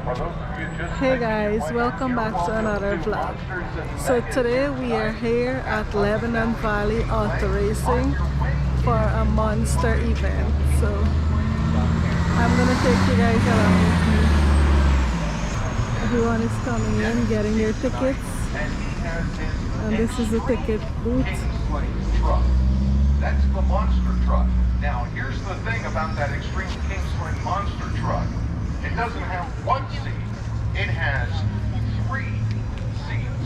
Hey guys, welcome back to another vlog. So today we are here at Lebanon Valley Auto Racing for a monster event. So I'm gonna take you guys along with me. Everyone is coming in, getting their tickets. And this is the ticket booth. That's the monster truck. Now here's the thing about that Extreme King Sling monster truck. It doesn't have one seat. It has 3 seats.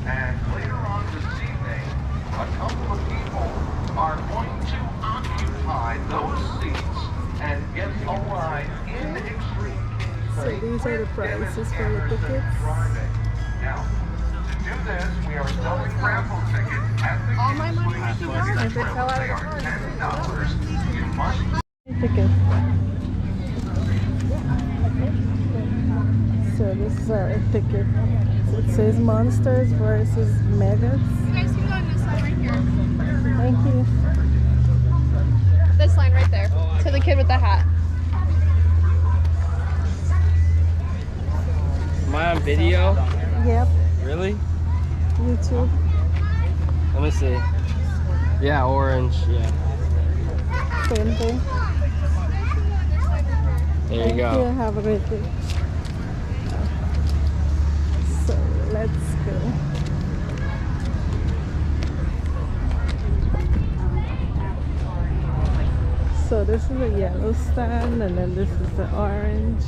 And later on this evening, a couple of people are going to occupy those seats and get a ride in Extreme King Sling. So these are the prices for the tickets. Now, to do this, we are selling raffle tickets at the All my money King to Sling work. Central. They are $10. You must Tickets. So this is our ticket. So it says Monsters versus Megas. You guys can go on this line right here. Thank you. This line right there. To the kid with the hat. Am I on video? Yep, Really? YouTube. Let me see. Yeah, orange. Yeah. Same thing. There you Thank you. go. Have a great day. So let's go. So this is the yellow stand and then this is the orange.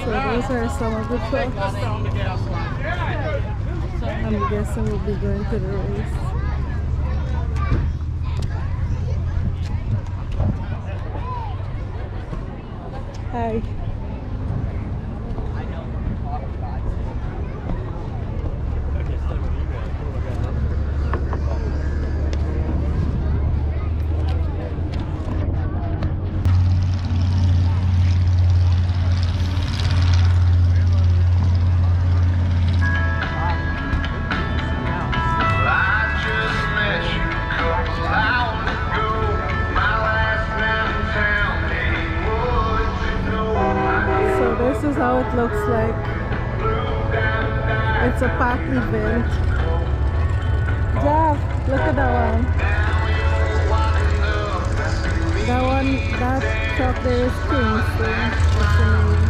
So those are some of the trucks. I'm guessing we'll be going to the race. Hi. So this is how it looks like. It's a packed event. Jeff, look at that one. That truck there is Kingston. That's the name.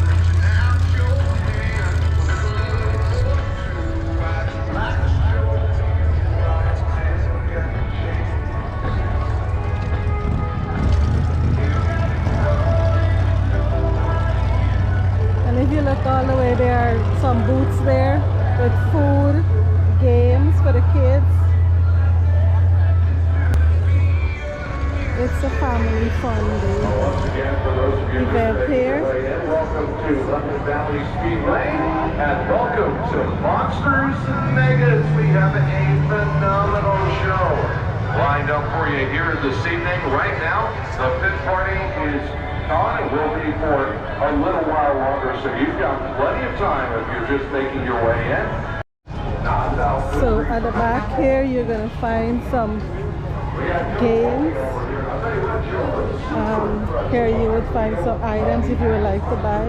And if you look all the way, there are some booths there with food, games for the kids. It's a family fun day event here. Welcome to London Valley Speedway and welcome to Monsters and Megas. We have a phenomenal show lined up for you here this evening. Right now, the pit party is on and will be for a little while longer, so you've got plenty of time if you're just making your way in. So at the back here, you're gonna find some games. Here you would find some items if you would like to buy.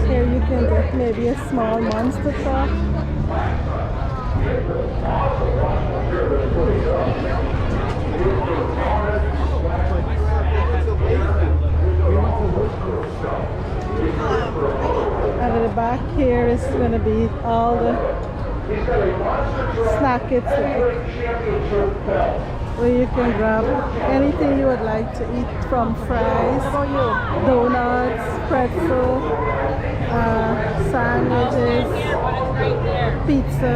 Here you can get maybe a small monster truck. And at the back here is going to be all the snack kits where you can grab anything you would like to eat, from fries, donuts, pretzel, sandwiches, pizza.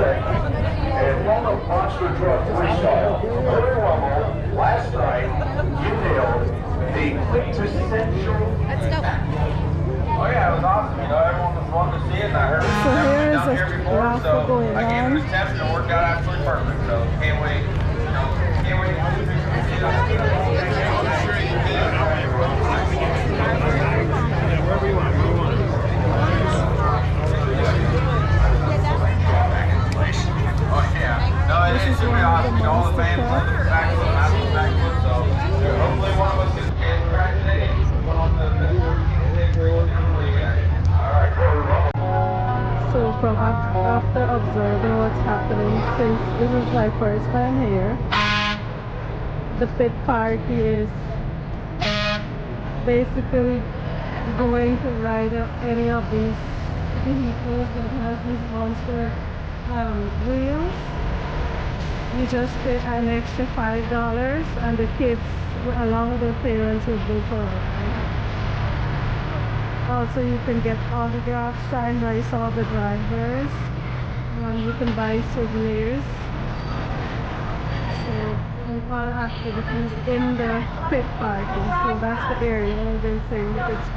And welcome Monster Truck Freestyle. Early Rumble, last night, you nailed the quintessential. Let's go. Oh yeah, it was awesome. You know, everyone was wanting to see it, and I heard it. So here is down here a before, raffle so going I gave on. it a test, and it worked out absolutely perfect. So can't wait. You know, can't wait to see Oh yeah, no, it's gonna be awesome. You know, all the fans love the backflip, I love the backflip, so hopefully one of us gets right today. Put on the So from after observing what's happening, since this is my first time here, the pit party is basically going to ride up any of these vehicles that has these monster wheels. You just pay an extra $5 and the kids along with their parents will go for a ride. Also, you can get autographs signed by some of the drivers, and you can buy souvenirs. So, and all activities in the pit party. So that's the area they're saying it's.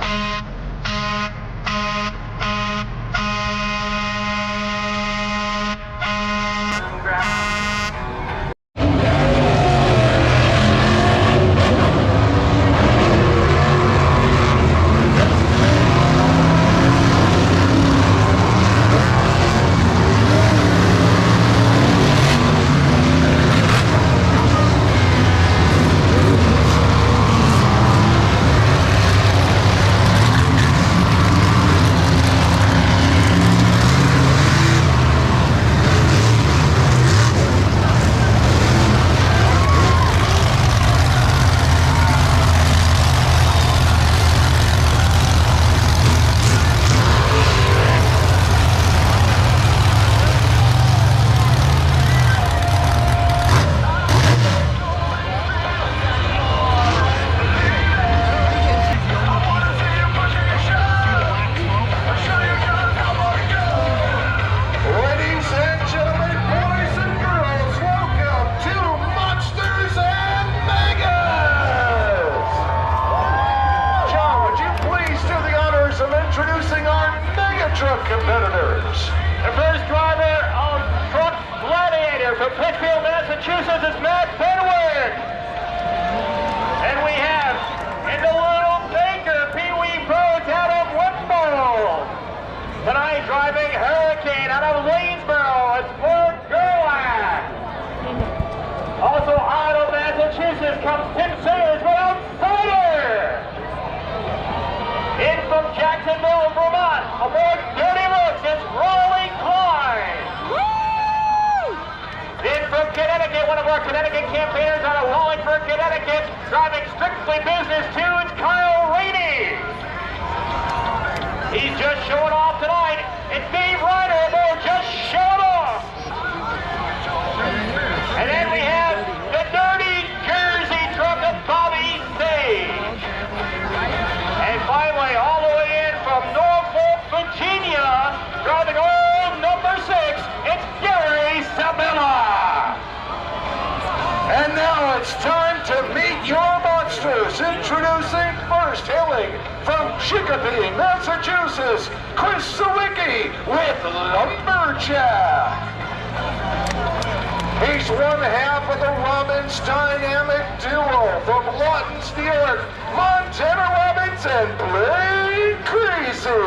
Competitors. The first driver of Truck Gladiator from Pittsfield, Massachusetts is Matt Fenwick. And we have in the Little Baker Pee Wee Pros out of Wimble. Tonight driving Hurricane out of Lanesboro, it's Ford Gerlach. Also out of Massachusetts comes Tim Sayers with Outsider. In from Jacksonville, Vermont, aboard Dirty Looks, it's Riley Klein. In from Connecticut, one of our Connecticut campaigners out of Wallingford, Connecticut, driving Strictly Business 2, it's Kyle Rainey. He's just showing off tonight. It's Dave Ryder aboard, just showing off. And then we have the Dirty Jersey truck of Bobby Sage. And finally, all the way in from Norfolk, Virginia, driving old number 6, it's Gary Sabella. And now it's time to meet your monsters. Introducing first, hailing from Chicopee, Massachusetts, Chris Sawicki with Lumberjack. He's one half of the Robbins Dynamic Duo from Lawton's, New York, Montana Robbins and Blade Crazy.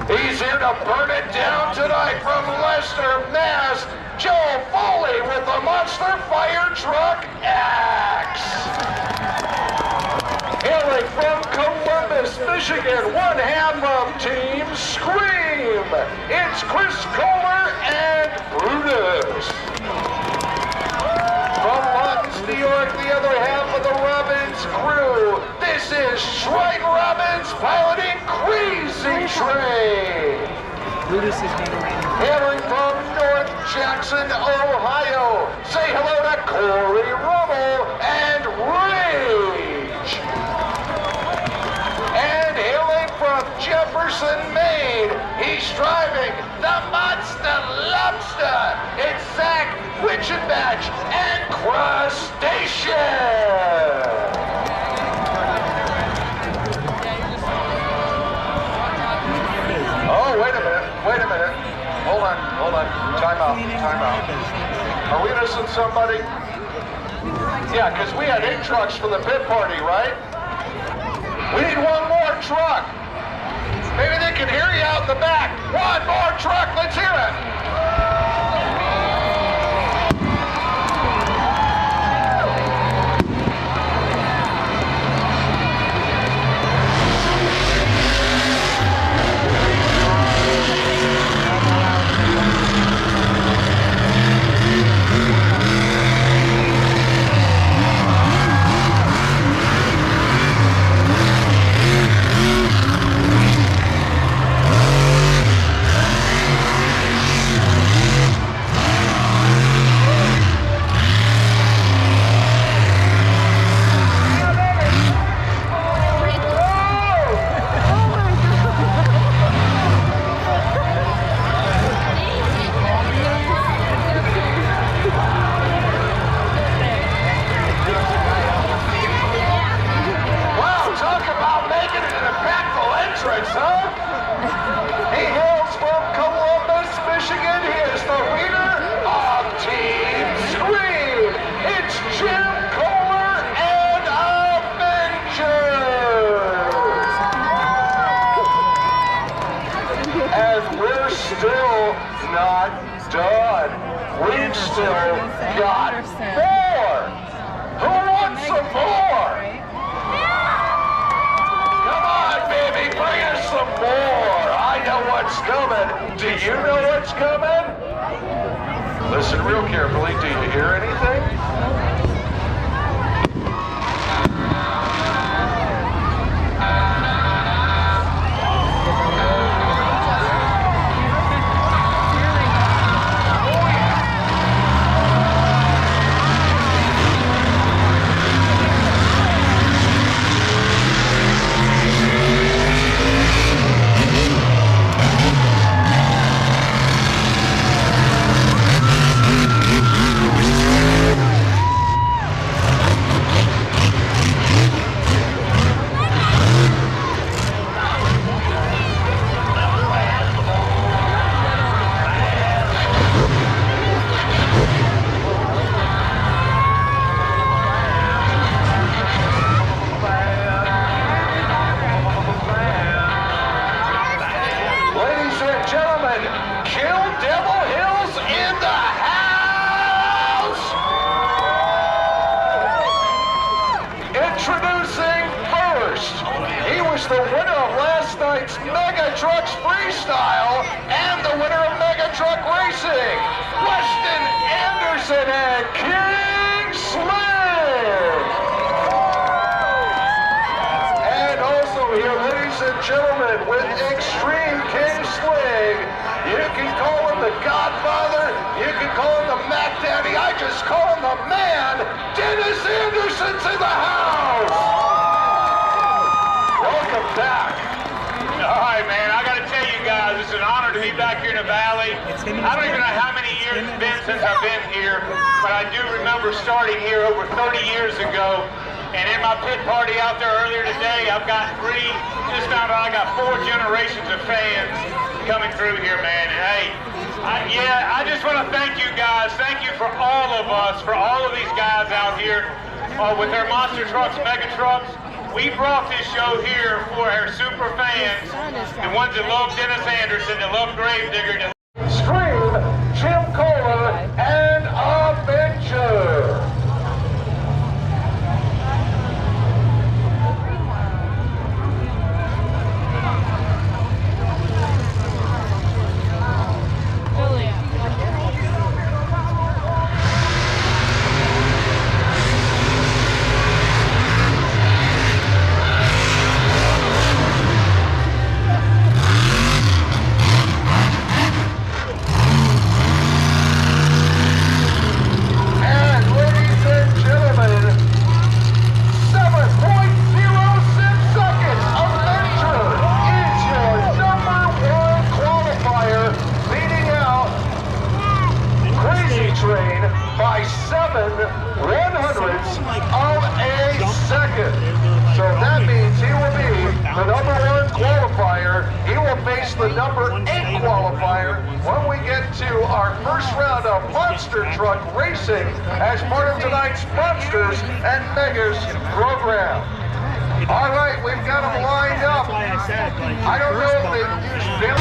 He's here to burn it down tonight from Leicester, Mass, Joe Foley with the Monster Fire Truck Axe. Hailing from Columbus, Michigan, one half of Team Scream, it's Chris Kohler and Brutus. From Lawton's, New York, the other half of the Robbins crew, this is Shrine Robbins piloting Crazy Train. Brutus is being rated. Hailing from North Jackson, Ohio, say hello to Corey Rummel and Rage. And hailing from Jefferson, Maine, he's driving the Monster Lobster. It's Zach, Witchenbach, and Crustacean. Oh, wait a minute. Hold on. Time out. Are we missing somebody? Yeah, because we had 8 trucks for the pit party, right? We need one more truck. Maybe they can hear you out in the back. One more truck, let's hear it. We've still got more. Who wants some more? Come on, baby, bring us some more. I know what's coming. Do you know what's coming? Listen real carefully. Do you hear anything? The winner of last night's Mega Trucks Freestyle and the winner of Mega Truck Racing, Weston Anderson and King Sling. And also here, ladies and gentlemen, with Extreme King Sling, you can call him the Godfather, you can call him the Mac Daddy, I just call him the man. Dennis Anderson's in the house. Welcome back. All right, man, I got to tell you guys, it's an honor to be back here in the Valley. I don't even know how many years it's been since I've been here, but I do remember starting here over 30 years ago. And in my pit party out there earlier today, I've got just found out I got 4 generations of fans coming through here, man. And hey, I just want to thank you guys. Thank you for all of us, for all of these guys out here with their monster trucks, mega trucks. We brought this show here for our super fans, the ones that love Dennis Anderson, that love Gravedigger, Extreme, Jim Cola, and Avenger. by 7/100ths of a second. So that means he will be the #1 qualifier. He will face the #8 qualifier when we get to our first round of monster truck racing as part of tonight's Monsters and Megas program. All right, we've got them lined up. I don't know if they've used them.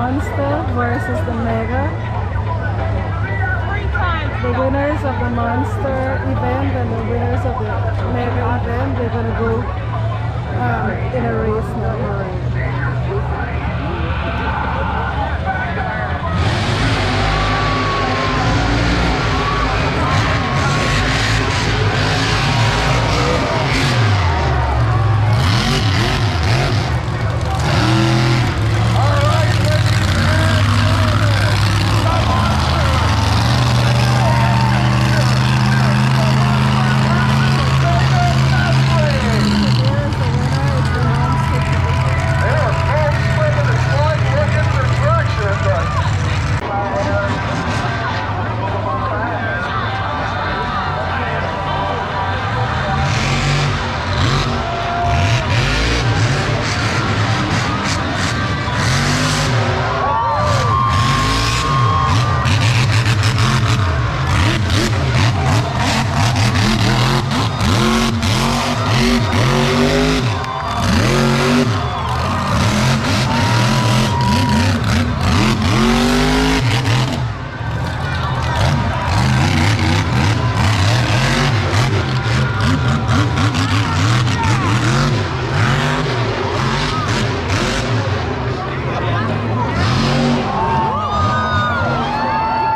Monster versus the Mega. The winners of the Monster event and the winners of the Mega event, they're going to go in a race now.